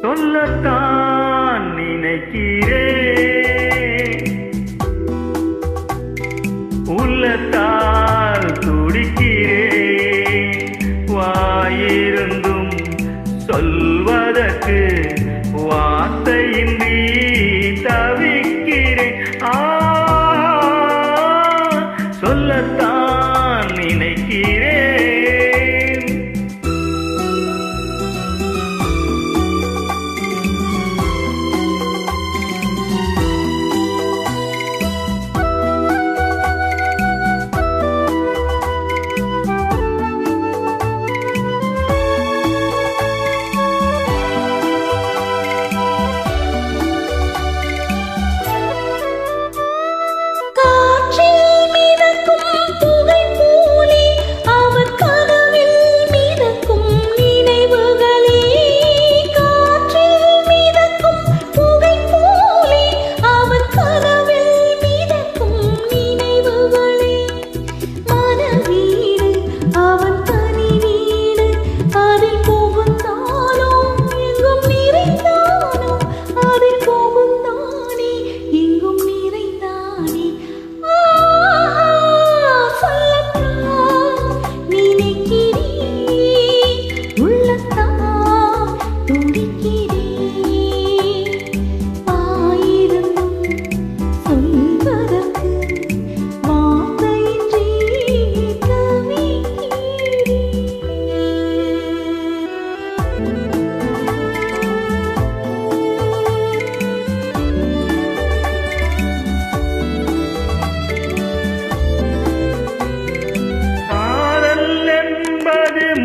சொல்லத்தான் நினைக்கிறேன், உள்ளத்தால் துடிக்கிறேன். வாயிருந்தும் சொல்வதற்கு வார்த்தையின்றி தவிக்கிறேன். சொல்லத்தான் நினைக்கிறேன்.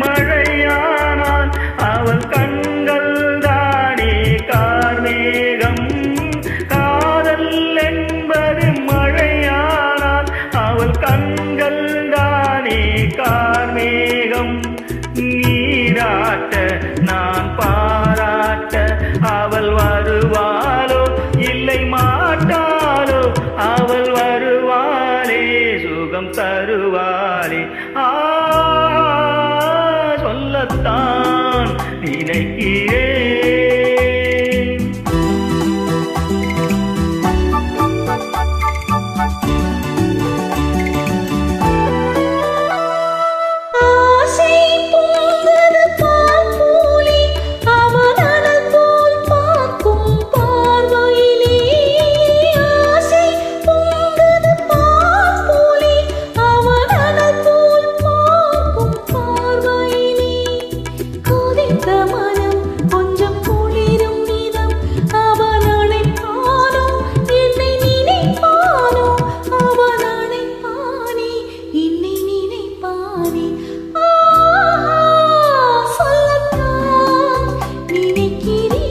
மழையானால் அவள் கண்கள் தானே கார்மேகம். காதல் என்பது மழையானால் அவள் கண்கள் தானே கார்மேகம். நீராட்ட நான் பாராட்ட அவள் வருவாளோ இல்லை மாட்டாளோ, அவள் வருவாளே சுகம் தருவாளே. சொல்லத்தான் நினைக்கிறேன். ஆசை பொங்குது பால் போலே அவன் அனல் போல் பார்க்கும் பார்வையிலே. ஆசை பொங்குது பால் போலே அவன் அனல் போல் பார்க்கும் பார்வையிலே. கொதித்த மனம் கொஞ்சம் குளிரும் விதம் அவன் அழைப்பானோ என்னை நினைப்பானோ, அவன் அழைப்பானே என்னை நினைப்பானே. சொல்லத்தான் நினைக்கிறேன்.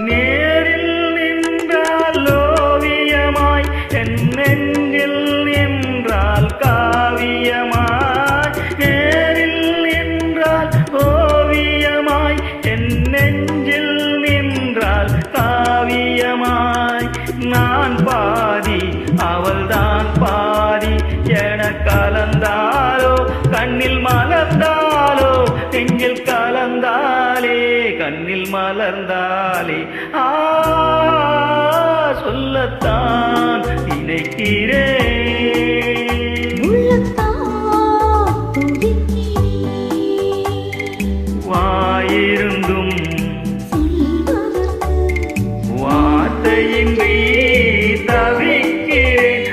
நேரில் நின்றால் ஓவியமாய், என் நெஞ்சில் நின்றால் காவியமாய். நேரில் நின்றால் ஓவியமாய், என் நெஞ்சில் நின்றால் காவியமாய். நான் பாதி அவள்தான் பாதி என கலந்தாலோ, கண்ணில் மலர்ந்தாலோ, நெஞ்சில் கலந்தாலே கண்ணில் மலர்ந்தாலே. சொல்லத்தான் நினைக்கிறேன். உள்ளத்தான் துடிக்கிறேன். வாயிருந்தும் சொல்வதற்கு வார்த்தையின்றி தவிக்கிறேன்.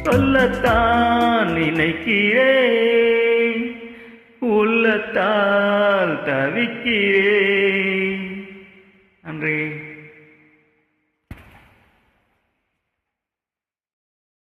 சொல்லத்தான் நினைக்கிறேன், உள்ளத்தால் தவிக்கிறேன்.